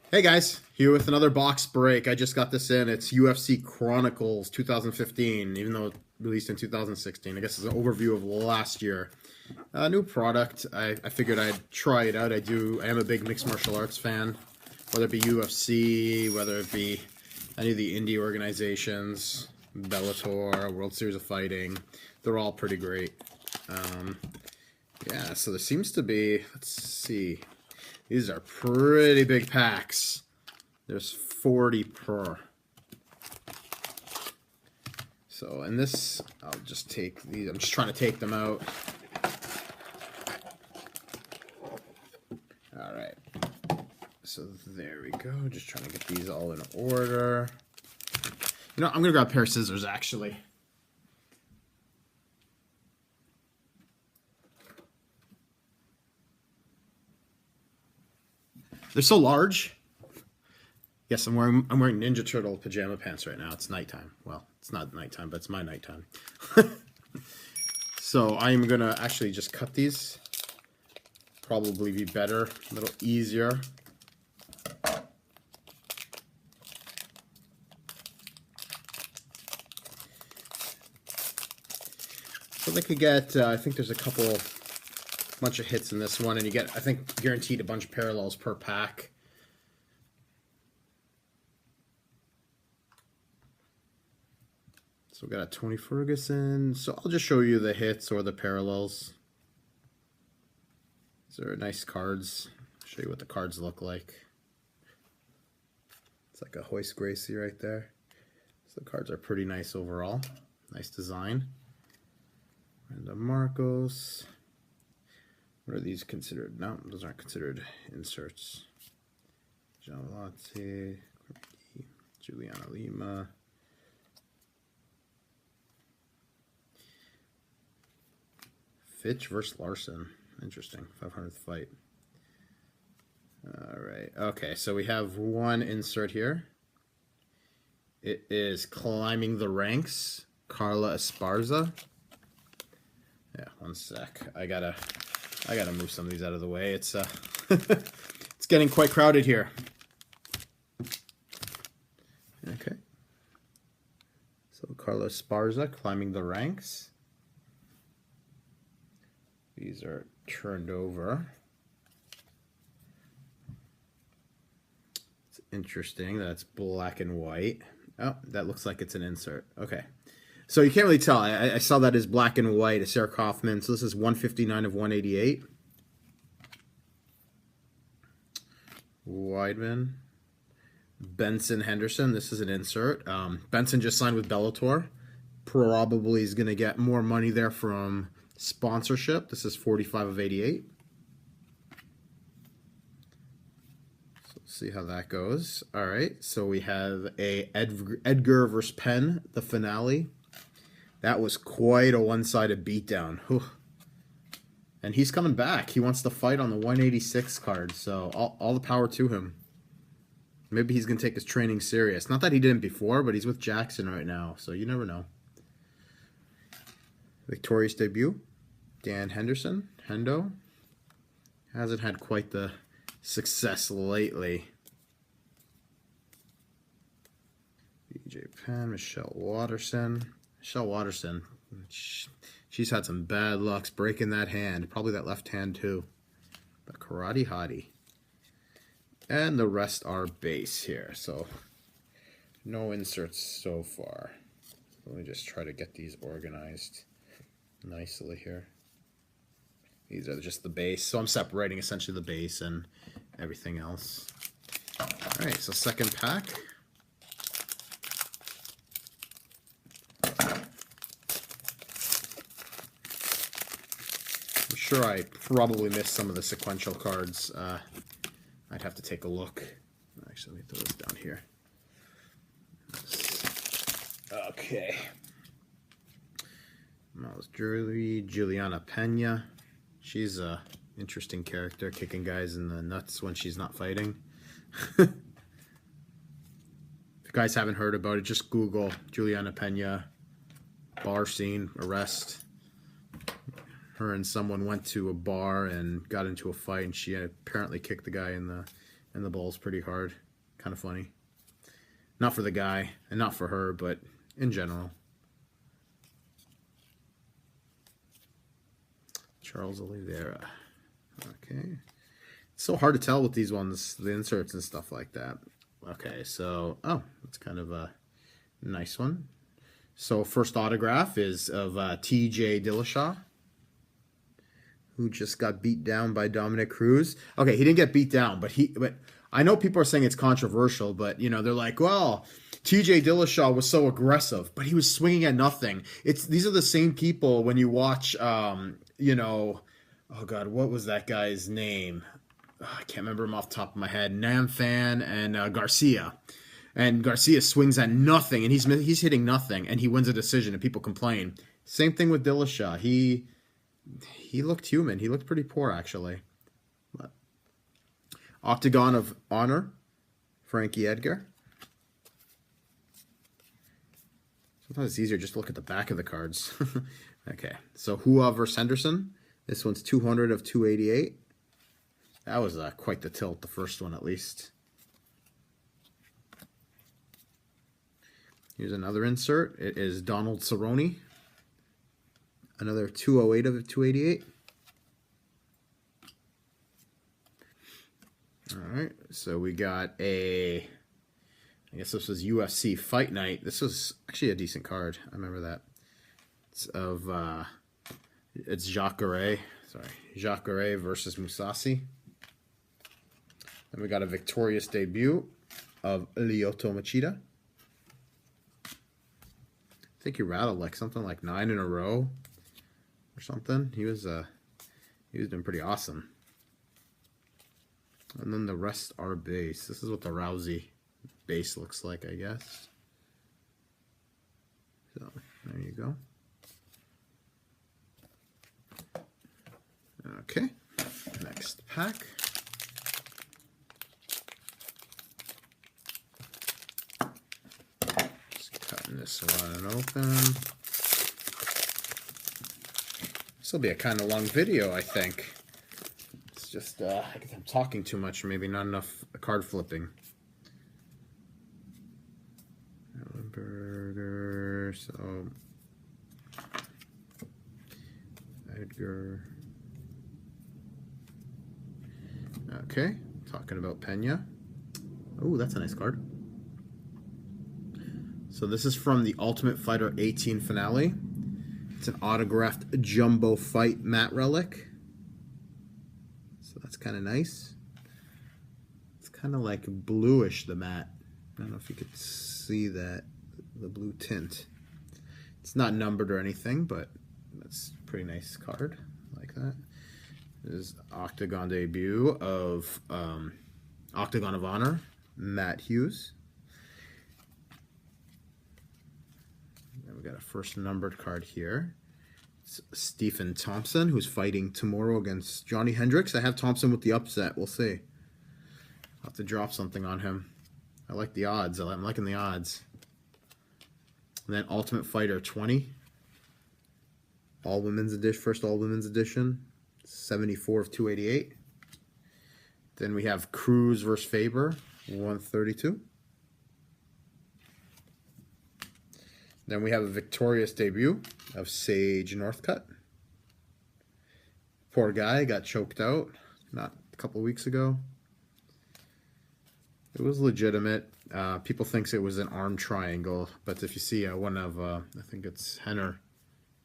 Hey guys, here with another box break. I just got this in. It's UFC Chronicles 2015, even though it released in 2016. I guess it's an overview of last year. New product. I figured I'd try it out. I am a big mixed martial arts fan, whether it be UFC, whether it be any of the indie organizations, Bellator, World Series of Fighting. They're all pretty great. Um, yeah, so there seems to be, let's see. These are pretty big packs. There's 40 per. So, and this, I'll just take these. I'm just trying to take them out. All right. So there we go. Just trying to get these all in order. You know, I'm going to grab a pair of scissors, actually. They're so large. Yes, I'm wearing Ninja Turtle pajama pants right now. It's nighttime. Well, it's not nighttime, but it's my nighttime. So I'm gonna actually just cut these. Probably be better, a little easier. So they could get. I think there's a bunch of hits in this one, and you get, I think, guaranteed a bunch of parallels per pack. So we got a Tony Ferguson. So I'll just show you the hits or the parallels. These are nice cards. I'll show you what the cards look like. It's like a Hoist Gracie right there. So the cards are pretty nice overall. Nice design. And Marcos. What are these considered? No, those aren't considered inserts. John Latte, Juliana Lima. Fitch versus Larson. Interesting. 500th fight. All right. Okay, so we have one insert here. It is Climbing the Ranks, Carla Esparza. Yeah, one sec. I gotta move some of these out of the way. It's it's getting quite crowded here. Okay. So Carla Esparza, Climbing the Ranks. These are turned over. It's interesting that it's black and white. Oh, that looks like it's an insert. Okay. So you can't really tell. I saw that as black and white, as Sarah Kaufman. So this is 159 of 188. Weidman. Benson Henderson. This is an insert. Benson just signed with Bellator. Probably is going to get more money there from sponsorship. This is 45 of 88. So let's see how that goes. All right. So we have a Edgar versus Penn, the finale. That was quite a one-sided beatdown. Whew. And he's coming back. He wants to fight on the 186 card. So all the power to him. Maybe he's going to take his training serious. Not that he didn't before, but he's with Jackson right now. So you never know. Victorious debut. Dan Henderson. Hendo. Hasn't had quite the success lately. BJ Penn. Michelle Watterson. Michelle Watterson. She's had some bad lucks breaking that hand. Probably that left hand too. But karate hottie. And the rest are base here. So no inserts so far. Let me just try to get these organized nicely here. These are just the base. So I'm separating essentially the base and everything else. All right, so second pack. I'm sure I probably missed some of the sequential cards. I'd have to take a look. Actually, let me throw this down here. Okay. Miles Jury, Juliana Pena. She's a interesting character, kicking guys in the nuts when she's not fighting. If you guys haven't heard about it, just Google Juliana Pena, bar scene, arrest. Her and someone went to a bar and got into a fight, and she apparently kicked the guy in and the ball's pretty hard. Kind of funny. Not for the guy, and not for her, but in general. Charles Oliveira. Okay. It's so hard to tell with these ones, the inserts and stuff like that. Okay, so, oh, that's kind of a nice one. So first autograph is of TJ Dillashaw, who just got beat down by Dominic Cruz. Okay, he didn't get beat down, but I know people are saying it's controversial, but you know, they're like, well, TJ Dillashaw was so aggressive, but he was swinging at nothing. These are the same people when you watch you know, oh god, what was that guy's name? Oh, I can't remember him off the top of my head. Namfan and Garcia. And Garcia swings at nothing, and he's hitting nothing, and he wins a decision, and people complain. Same thing with Dillashaw. He looked human. He looked pretty poor, actually. But Octagon of Honor, Frankie Edgar. Sometimes it's easier just to look at the back of the cards. Okay, so Hua versus Henderson. This one's 200 of 288. That was quite the tilt, the first one at least. Here's another insert. It is Donald Cerrone. Another 208 of 288. All right, so we got I guess this was UFC Fight Night. This was actually a decent card. I remember that. It's Jacare versus Musasi. Then we got a victorious debut of Lyoto Machida. I think he rattled like something like 9 in a row or something. He was doing pretty awesome. And then the rest are base. This is what the Rousey base looks like, I guess. So there you go. Okay, next pack. Just cutting this one open. This will be a kind of long video, I think. It's just, I guess I'm talking too much, or maybe not enough card flipping. Burger, so Edgar. Okay, talking about Pena. Oh, that's a nice card. So this is from the Ultimate Fighter 18 finale. It's an autographed jumbo fight matte relic. So that's kind of nice. It's kind of like bluish, the matte. I don't know if you could see that, the blue tint. It's not numbered or anything, but that's a pretty nice card. I like that. This is Octagon debut of Octagon of Honor, Matt Hughes. Then we got a first numbered card here. It's Stephen Thompson, who's fighting tomorrow against Johnny Hendricks. I have Thompson with the upset. We'll see. I'll have to drop something on him. I like the odds. I'm liking the odds. And then Ultimate Fighter 20. All women's edition, first all women's edition. 74 of 288. Then we have Cruz versus Faber, 132. Then we have a victorious debut of Sage Northcutt. Poor guy, got choked out not a couple of weeks ago. It was legitimate. People think it was an arm triangle, but if you see one of, I think it's Henner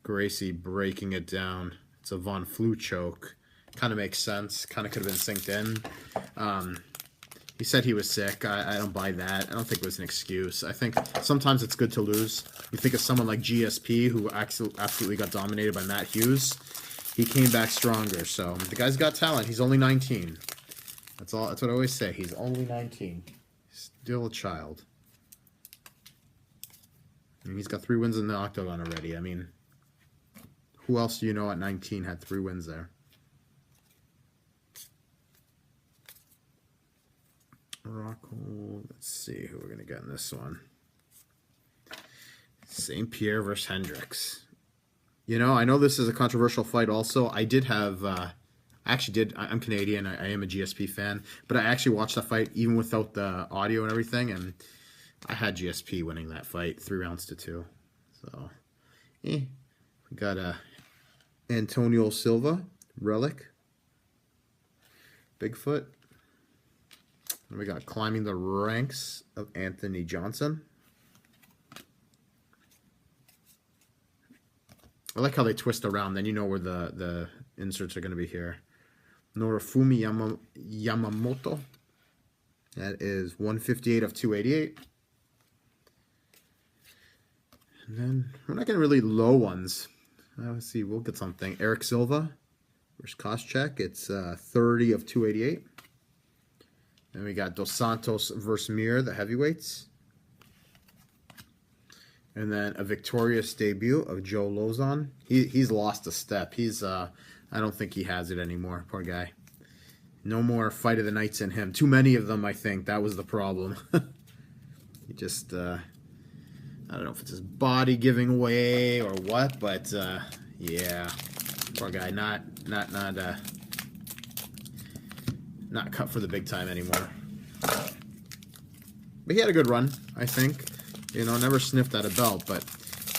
Gracie breaking it down, it's a Von Flue choke. Kind of makes sense. Kind of could have been synced in. He said he was sick. I don't buy that. I don't think it was an excuse. I think sometimes it's good to lose. You think of someone like GSP, who absolutely got dominated by Matt Hughes. He came back stronger. So the guy's got talent. He's only 19. That's all. That's what I always say. He's only 19. Still a child. And he's got 3 wins in the Octagon already. I mean, who else do you know at 19 had 3 wins there? Rockhold. Let's see who we're going to get in this one. St. Pierre versus Hendricks. You know, I know this is a controversial fight also. I did have I actually did. I'm Canadian. I am a GSP fan, but I actually watched the fight even without the audio and everything, and I had GSP winning that fight 3-2. So, we got Antonio Silva, Relic, Bigfoot. And we got Climbing the Ranks of Anthony Johnson. I like how they twist around, then you know where the inserts are going to be here. Norifumi Yamamoto. That is 158 of 288. And then we're not getting really low ones. Let's see, we'll get something. Eric Silva versus Koscheck. It's 30 of 288. Then we got Dos Santos versus Mir, the heavyweights. And then a victorious debut of Joe Lozon. He's lost a step. He's I don't think he has it anymore. Poor guy. No more fight of the nights in him. Too many of them, I think. That was the problem. He just I don't know if it's his body giving way or what, but yeah, poor guy. Not cut for the big time anymore. But he had a good run, I think. You know, never sniffed at a belt, but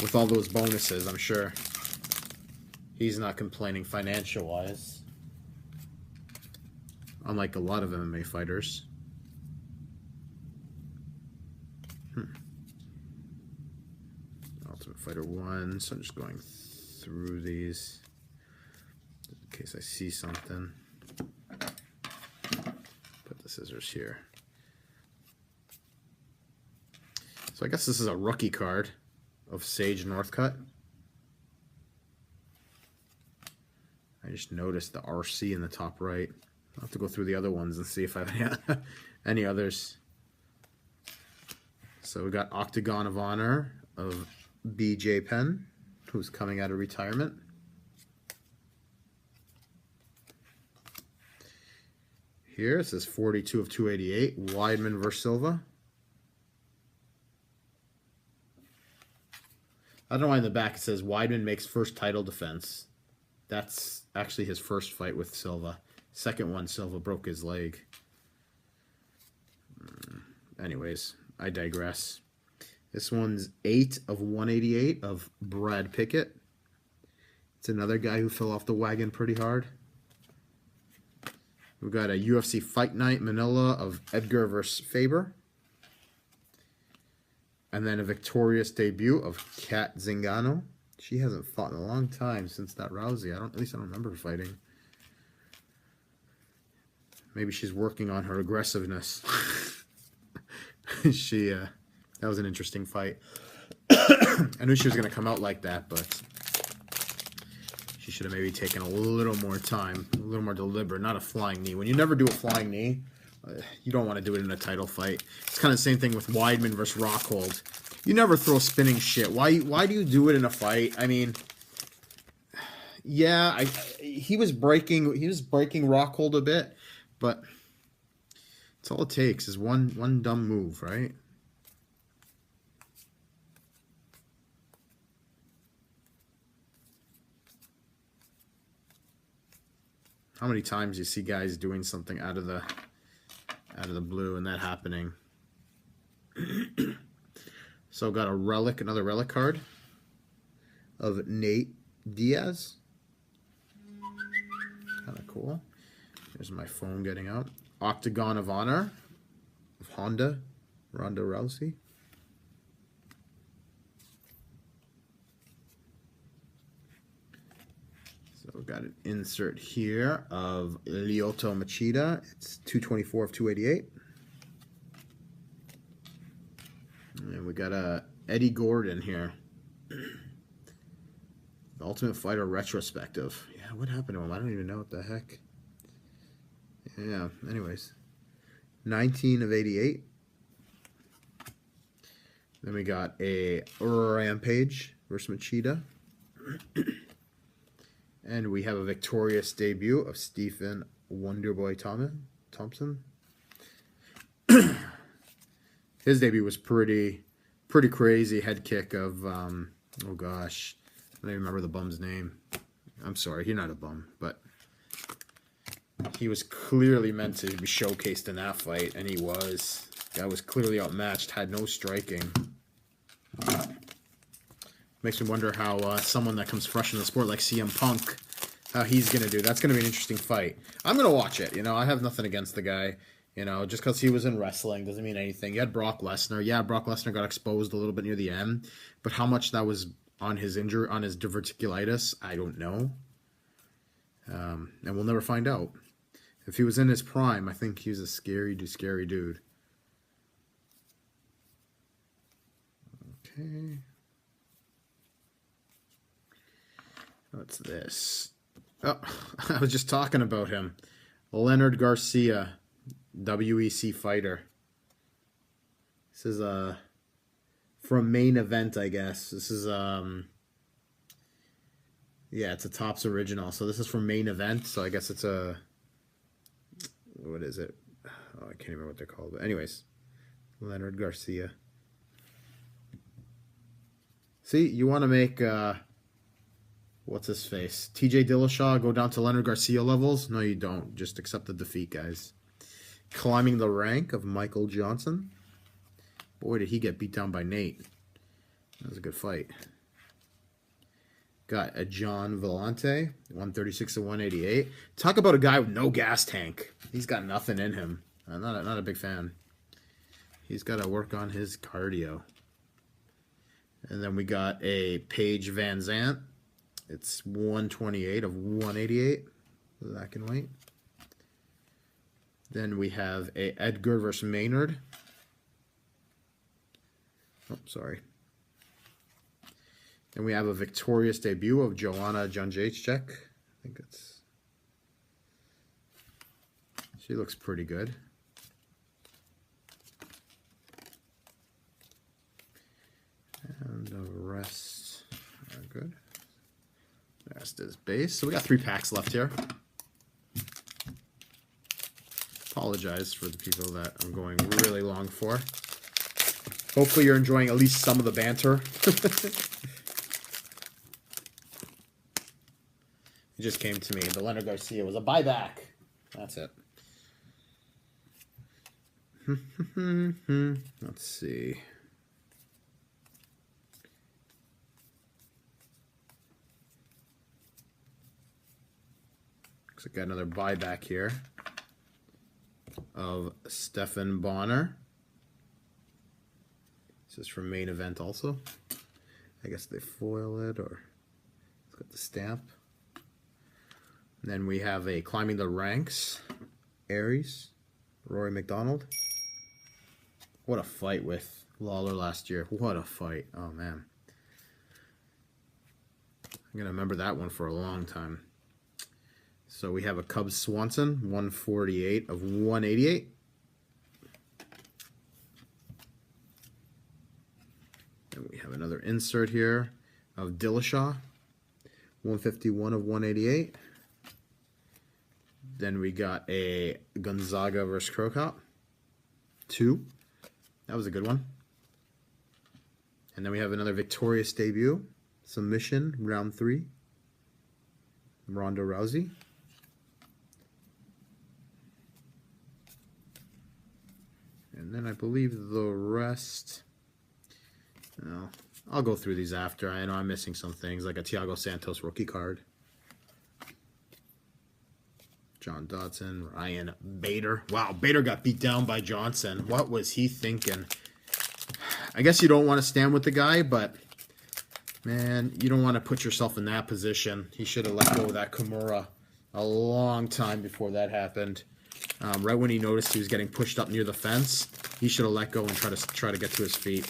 with all those bonuses, I'm sure he's not complaining financial-wise. Unlike a lot of MMA fighters. Ultimate Fighter 1. So I'm just going through these in case I see something. Put the scissors here. So I guess this is a rookie card of Sage Northcutt. I just noticed the RC in the top right. I'll have to go through the other ones and see if I have any others. So we got Octagon of Honor of BJ Penn, who's coming out of retirement. Here it says 42 of 288, Weidman versus Silva. I don't know why in the back it says Weidman makes first title defense. That's actually his first fight with Silva. Second one, Silva broke his leg. Anyways, I digress. This one's 8 of 188 of Brad Pickett. It's another guy who fell off the wagon pretty hard. We've got a UFC Fight Night Manila of Edgar versus Faber. And then a victorious debut of Kat Zingano. She hasn't fought in a long time since that Rousey. At least I don't remember her fighting. Maybe she's working on her aggressiveness. That was an interesting fight. I knew she was going to come out like that, but she should have maybe taken a little more time, a little more deliberate, not a flying knee. When you never do a flying knee, you don't want to do it in a title fight. It's kind of the same thing with Weidman versus Rockhold. You never throw spinning shit. Why do you do it in a fight? I mean, yeah, he was breaking Rockhold a bit, but it's all it takes is one dumb move, right? How many times do you see guys doing something out of the blue and that happening? So got a relic, another relic card of Nate Diaz. Kind of cool. There's my phone getting out. Octagon of Honor of Ronda Rousey. So we've got an insert here of Lyoto Machida. It's 224 of 288. And we got a Eddie Gordon here. The Ultimate Fighter retrospective. Yeah, what happened to him? I don't even know what the heck. Yeah, anyways. 19 of 88. Then we got a Rampage versus Machida. And we have a victorious debut of Stephen Wonderboy Thompson. His debut was pretty crazy. Head kick of, oh gosh, I don't even remember the bum's name. I'm sorry, you're not a bum, but He was clearly meant to be showcased in that fight, and he was. Guy was clearly outmatched, had no striking. Makes me wonder how someone that comes fresh in the sport like CM Punk, how he's going to do. That's going to be an interesting fight. I'm going to watch it. You know, I have nothing against the guy. You know, just because he was in wrestling doesn't mean anything. You had Brock Lesnar. Yeah, Brock Lesnar got exposed a little bit near the end, but how much that was on his on his diverticulitis, I don't know. And we'll never find out. If he was in his prime, I think he was a scary dude. Okay. What's this? Oh, I was just talking about him. Leonard Garcia, WEC fighter. This is from Main Event, I guess. This is yeah, it's a Topps original. So this is from Main Event. So I guess it's a, what is it? Oh, I can't remember what they're called. But anyways, Leonard Garcia. See, you want to make what's his face? TJ Dillashaw go down to Leonard Garcia levels? No, you don't. Just accept the defeat, guys. Climbing the rank of Michael Johnson. Boy, did he get beat down by Nate. That was a good fight. Got a John Vellante, 136 to 188. Talk about a guy with no gas tank. He's got nothing in him. I'm not a big fan. He's got to work on his cardio. And then we got a Paige Van Zant. It's 128 of 188. Black and white. Then we have a Edgar versus Maynard. Oh, sorry. Then we have a victorious debut of Joanna Jędrzejczyk. I think it's... She looks pretty good. And the rest are good. The rest is base. So we got 3 packs left here. Apologize for the people that I'm going really long for. Hopefully you're enjoying at least some of the banter. It just came to me. The Leonard Garcia was a buyback. That's it. Let's see. Looks like I got another buyback here of Stephan Bonner. This is from Main Event also. I guess they foil it, or it's got the stamp. And then we have a Climbing the Ranks, Aries, Rory McDonald. What a fight with Lawler last year. What a fight. Oh, man. I'm going to remember that one for a long time. So we have a Cubs Swanson, 148 of 188. And we have another insert here of Dillashaw, 151 of 188. Then we got a Gonzaga versus Krokop, 2. That was a good one. And then we have another victorious debut, submission, round 3, Ronda Rousey. And then I believe the rest, well, I'll go through these after. I know I'm missing some things, like a Thiago Santos rookie card. John Dodson, Ryan Bader. Wow, Bader got beat down by Johnson. What was he thinking? I guess you don't want to stand with the guy, but, man, you don't want to put yourself in that position. He should have let go of that Kimura a long time before that happened. Right when he noticed he was getting pushed up near the fence, he should have let go and try to get to his feet.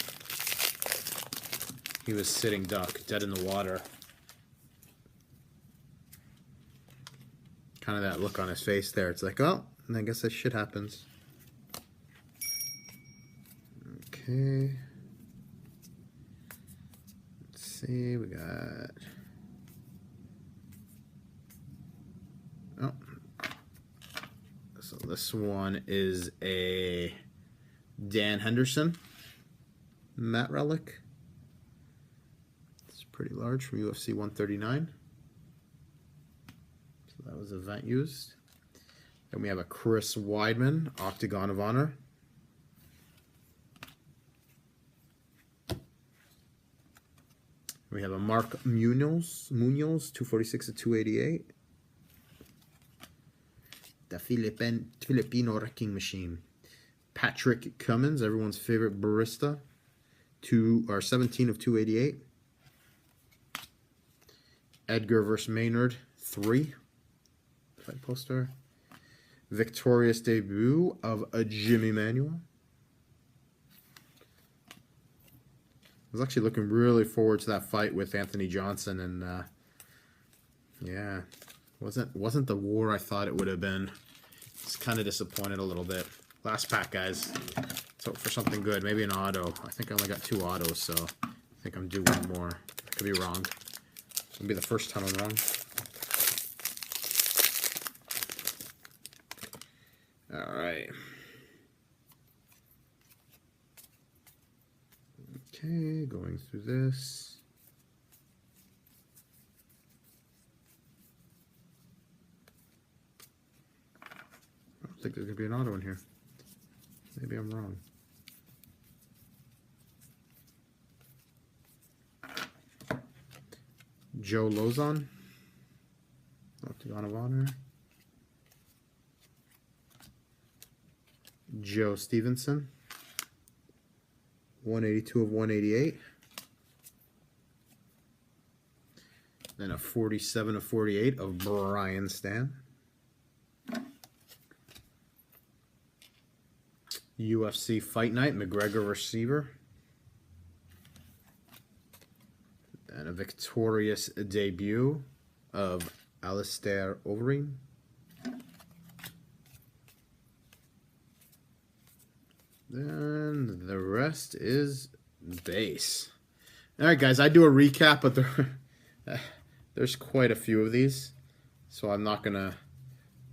He was sitting duck, dead in the water. Kind of that look on his face there. It's like, oh, and I guess that shit happens. Okay. Let's see, we got... Oh. So this one is a Dan Henderson matte relic. It's pretty large from UFC 139. That was event used. Then we have a Chris Weidman, Octagon of Honor. We have a Mark Munoz, 246 to 288. The Filipino Wrecking Machine. Patrick Cummins, everyone's favorite barista, 17 of 288. Edgar vs. Maynard, 3. Fight poster. Victorious debut of Jimmy Manuel. I was actually looking really forward to that fight with Anthony Johnson, and yeah, wasn't the war I thought it would have been. It's kind of disappointed a little bit. Last pack, guys. Let's hope for something good. Maybe an auto. I think I only got 2 autos, so I think I'm due one more. I could be wrong. It'll be the first time I'm wrong. All right. Okay, going through this. I don't think there's going to be an auto in here. Maybe I'm wrong. Joe Lozon, Octagon of Honor. Joe Stevenson, 182 of 188. Then a 47 of 48 of Brian Stan. UFC Fight Night, McGregor receiver. And a victorious debut of Alistair Overeem. Then the rest is base. All right, guys, I do a recap, but there's quite a few of these, so I'm not going to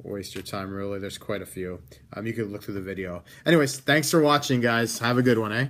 waste your time, really. There's quite a few. You can look through the video. Anyways, thanks for watching, guys. Have a good one, eh?